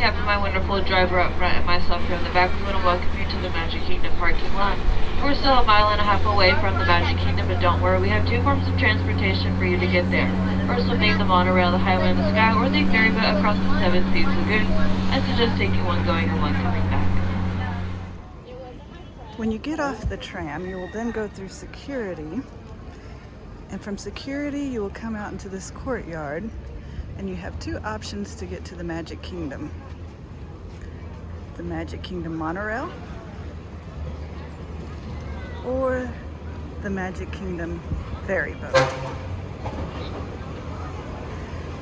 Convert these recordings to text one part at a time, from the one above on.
Captain, my wonderful driver up front, and myself here in the back, we want to welcome you to the Magic Kingdom parking lot. We're still a mile and a half away from the Magic Kingdom, but don't worry, we have two forms of transportation for you to get there. First, we'll take the monorail, the highway in the sky, or the ferry boat across the Seven Seas Lagoon. I suggest taking one going and one coming back. When you get off the tram, you will then go through security, and from security you will come out into this courtyard, and you have two options to get to the Magic Kingdom. The Magic Kingdom monorail or the Magic Kingdom ferry boat.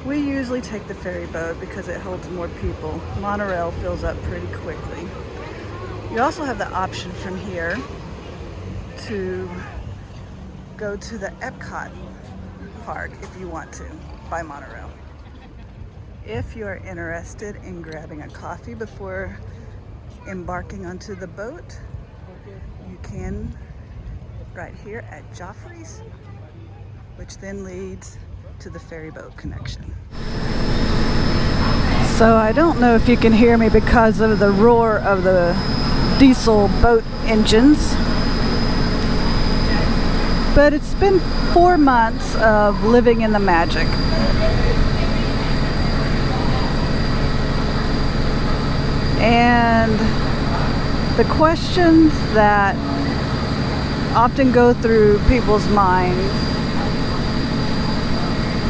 We usually take the ferry boat because it holds more people. Monorail fills up pretty quickly. You also have the option from here to go to the Epcot park if you want to, by monorail. If you are interested in grabbing a coffee before embarking onto the boat, you can right here at Joffrey's, which then leads to the ferry boat connection. So I don't know if you can hear me because of the roar of the diesel boat engines, but it's been 4 months of living in the magic. And the questions that often go through people's minds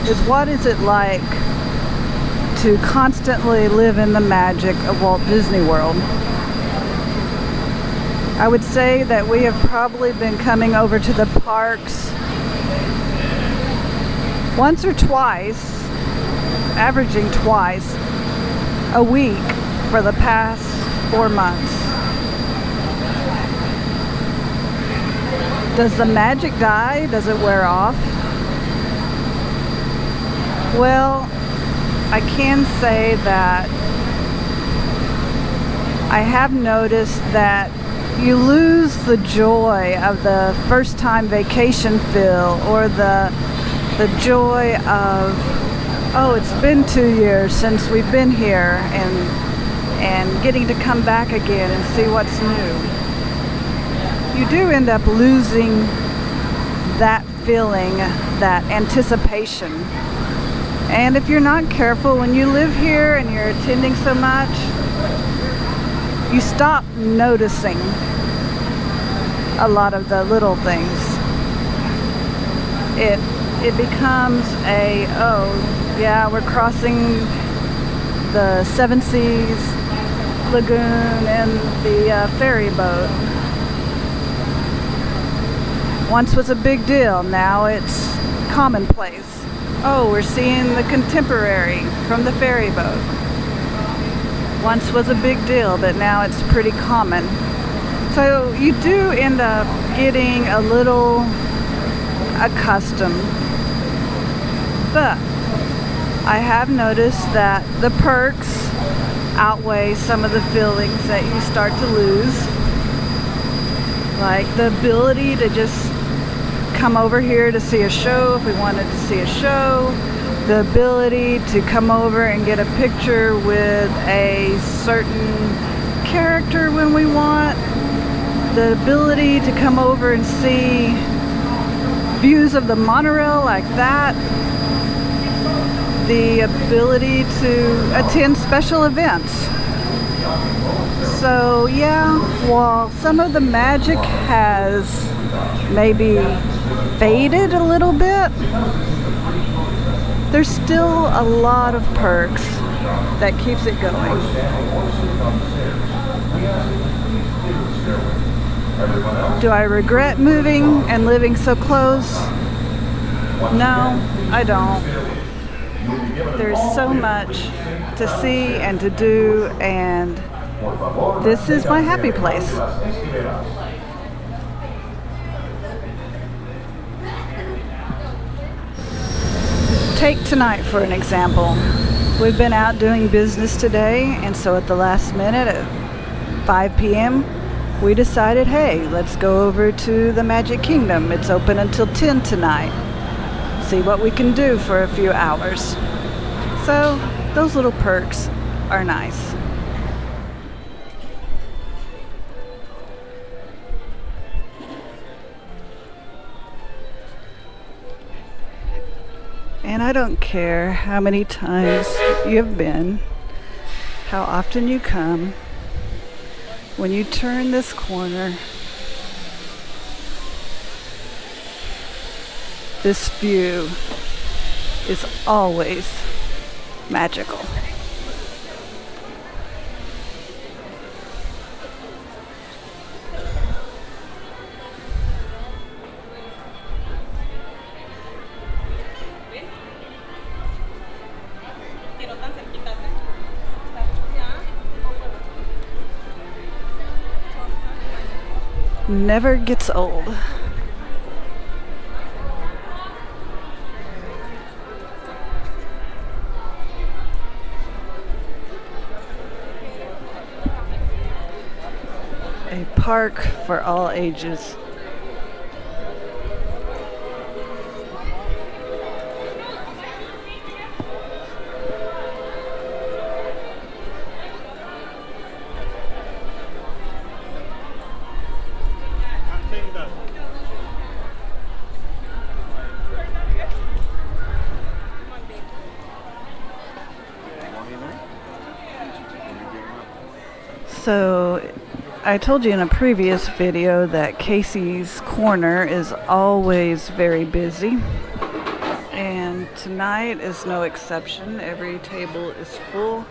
is, what is it like to constantly live in the magic of Walt Disney World? I would say that we have probably been coming over to the parks once or twice, averaging twice a week for the past 4 months. Does the magic die? Does it wear off? Well, I can say that I have noticed that you lose the joy of the first time vacation feel, or the joy of, oh, it's been 2 years since we've been here, and getting to come back again and see what's new. You do end up losing that feeling, that anticipation. And if you're not careful, when you live here and you're attending so much, you stop noticing a lot of the little things. It becomes a, oh yeah, we're crossing the Seven Seas Lagoon and the ferry boat. Once was a big deal, now it's commonplace. Oh, we're seeing the Contemporary from the ferry boat. Once was a big deal, but now it's pretty common. So you do end up getting a little accustomed. But I have noticed that the perks outweigh some of the feelings that you start to lose. Like the ability to just come over here to see a show if we wanted to see a show. The ability to come over and get a picture with a certain character when we want. The ability to come over and see views of the monorail like that. The ability to attend special events. So yeah, while some of the magic has maybe faded a little bit, there's still a lot of perks that keeps it going. Do I regret moving and living so close? No, I don't. There's so much to see and to do, and this is my happy place. Take tonight for an example. We've been out doing business today, and so at the last minute at 5 p.m. we decided, hey, let's go over to the Magic Kingdom. It's open until 10 tonight. See what we can do for a few hours. So those little perks are nice. And I don't care how many times you've been, how often you come, when you turn this corner, this view is always magical. Never gets old. A park for all ages. So I told you in a previous video that Casey's Corner is always very busy, and tonight is no exception. Every table is full.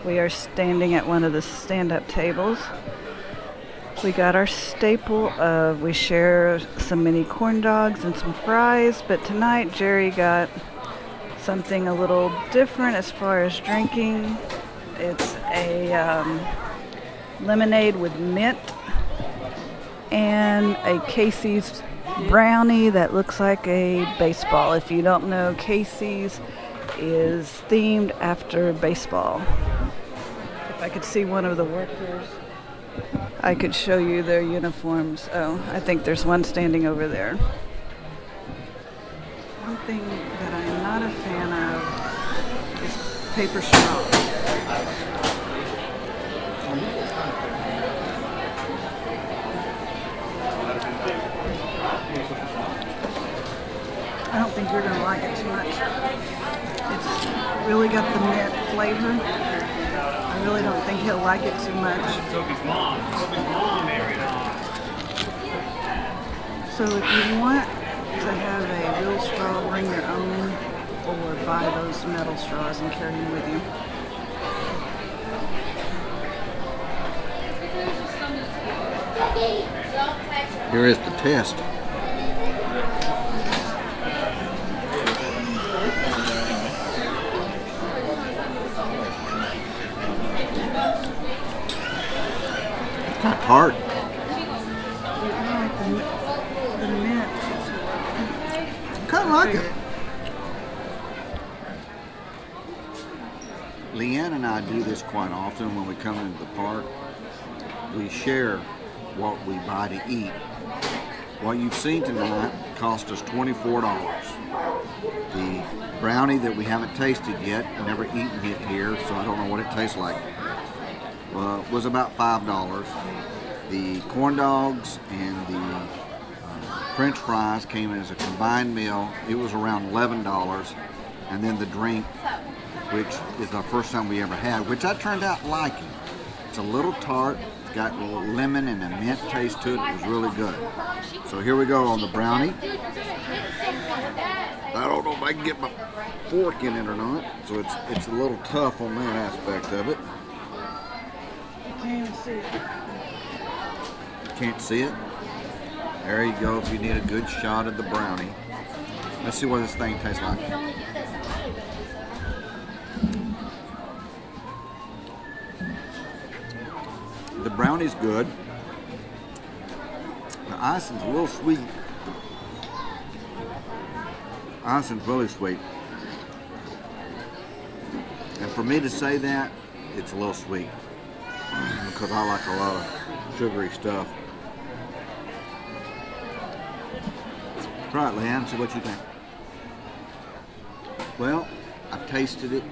We are standing at one of the stand-up tables. We got our staple of, we share some mini corn dogs and some fries, but tonight Jerry got something a little different as far as drinking. It's a lemonade with mint and a Casey's brownie that looks like a baseball. If you don't know, Casey's is themed after baseball. If I could see one of the workers, I could show you their uniforms. Oh, I think there's one standing over there. One thing that I am not a fan of is paper straws. I don't think you're going to like it too much. It's really got the mint flavor. I really don't think he'll like it too much. Sophie's mom married. So if you want to have a real straw, bring your own, or buy those metal straws and carry them with you. Here is the test. Kind of hard. The mint. Kind of like it. Leanne and I do this quite often when we come into the park. We share what we buy to eat. What you've seen tonight cost us $24. The brownie that we haven't tasted yet, never eaten it here, so I don't know what it tastes like, was about $5. The corn dogs and the French fries came as a combined meal. It was around $11. And then the drink, which is the first time we ever had, which I turned out liking. It's a little tart. It's got a little lemon and a mint taste to it. It was really good. So here we go on the brownie. I don't know if I can get my fork in it or not. So it's a little tough on that aspect of it. Can't even see it. Can't see it? There you go if you need a good shot of the brownie. Let's see what this thing tastes like. The brownie's good. The icing's a little sweet. Icing's really sweet. And for me to say that, it's a little sweet. Because I like a lot of sugary stuff. Try it, Leanne, see what you think. Well, I've tasted it.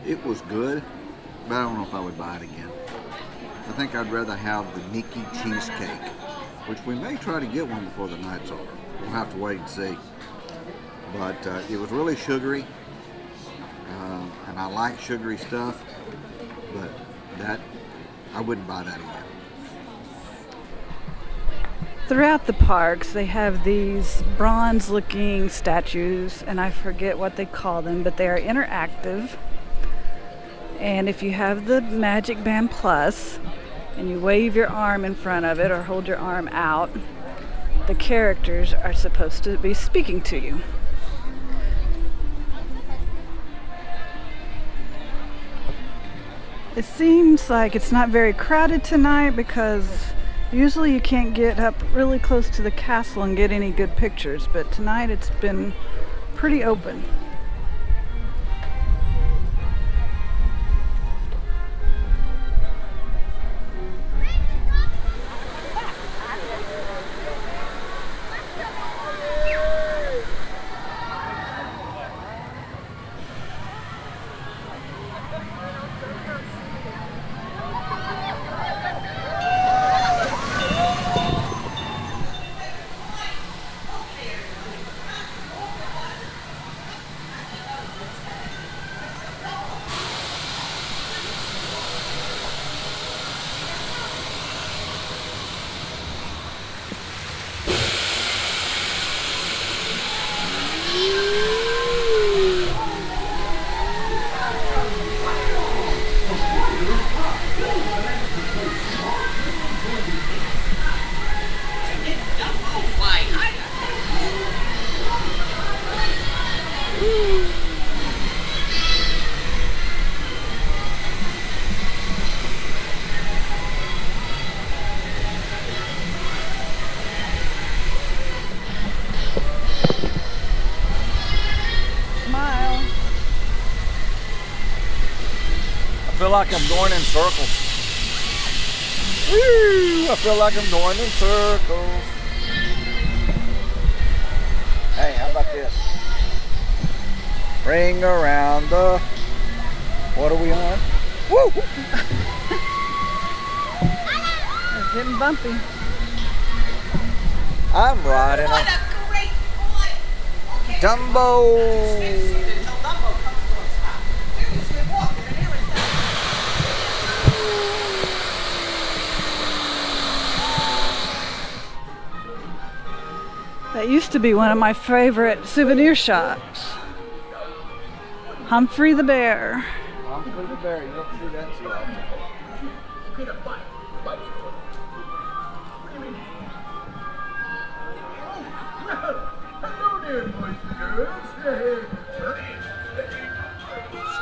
It was good. but I don't know if I would buy it again. I think I'd rather have the Mickey cheesecake, which we may try to get one before the night's over. We'll have to wait and see. But it was really sugary, and I like sugary stuff, but I wouldn't buy that again. Throughout the parks, they have these bronze-looking statues, and I forget what they call them, but they are interactive. And if you have the Magic Band Plus, and you wave your arm in front of it or hold your arm out, the characters are supposed to be speaking to you. It seems like it's not very crowded tonight because usually you can't get up really close to the castle and get any good pictures, but tonight it's been pretty open. I feel like I'm going in circles. Woo! I feel like I'm going in circles. Hey, how about this? Ring around the... What are we on? Woo! It's getting bumpy. I'm riding a Dumbo. That used to be one of my favorite souvenir shops. Humphrey the Bear. Humphrey the Bear, you don't see that too often.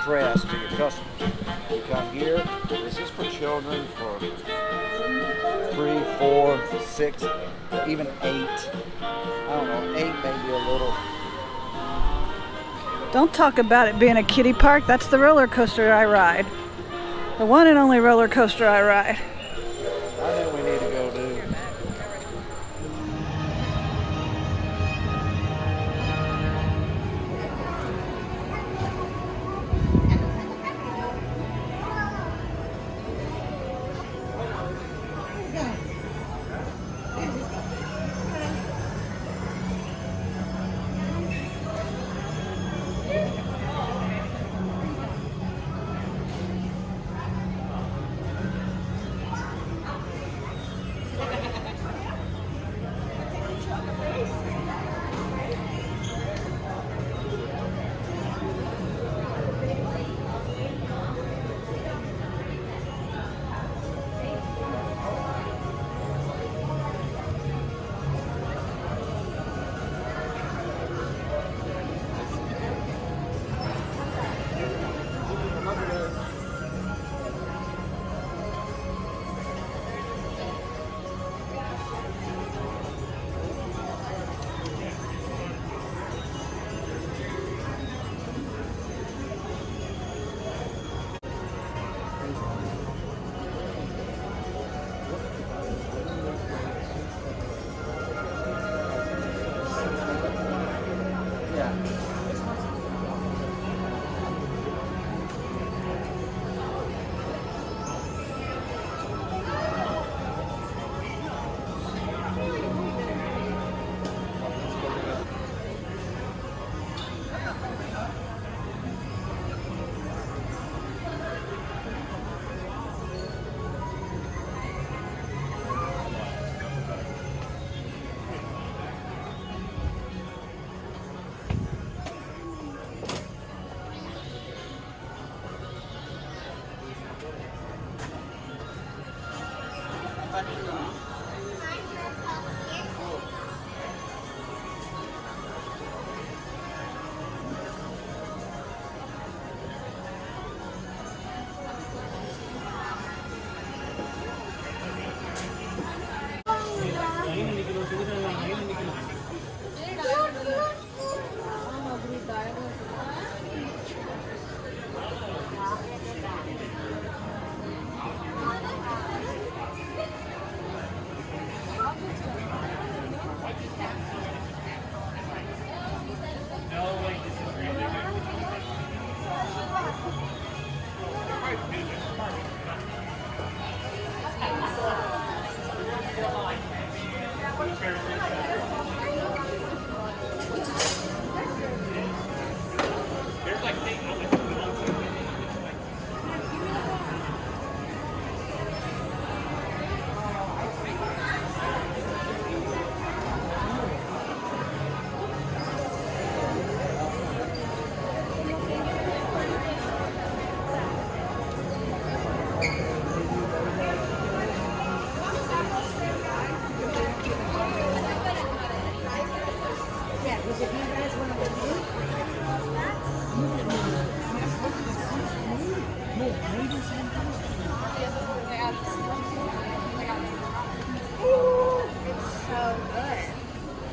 Stress to your customers. You come here, this is for children for 3, 4, 6, even 8. I don't know, 8 maybe a little. Don't talk about it being a kiddie park. That's the roller coaster I ride. The one and only roller coaster I ride. I think we need to go do.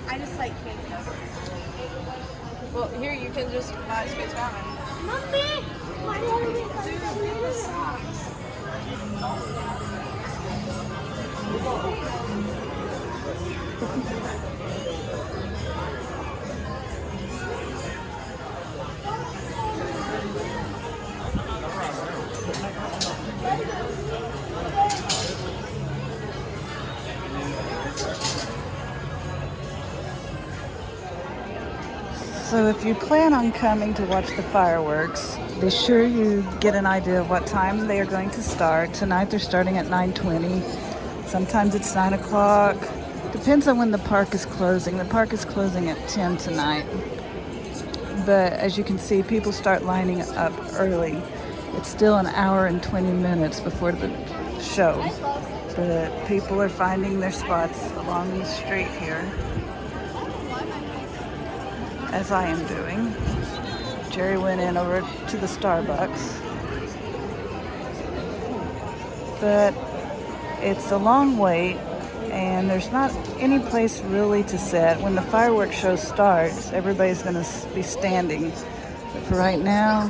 I just like cake. Well, here you can just buy Space Mountain. Mommy! My the socks. So if you plan on coming to watch the fireworks, be sure you get an idea of what time they are going to start. Tonight they're starting at 9:20. Sometimes it's 9 o'clock. Depends on when the park is closing. The park is closing at 10 tonight. But as you can see, people start lining up early. It's still an hour and 20 minutes before the show. But people are finding their spots along the street here, as I am doing. Jerry went in over to the Starbucks. But it's a long wait, and there's not any place really to sit. When the fireworks show starts, everybody's going to be standing. But for right now,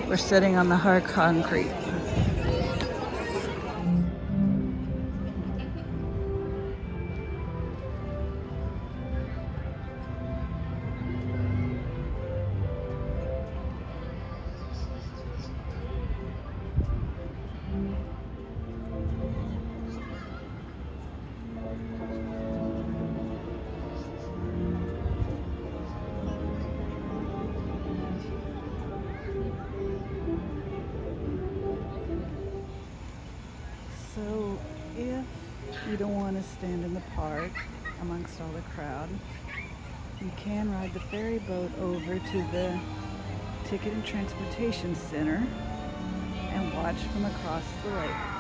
we're sitting on the hard concrete. So if you don't want to stand in the park amongst all the crowd, you can ride the ferry boat over to the Ticket and Transportation Center and watch from across the lake.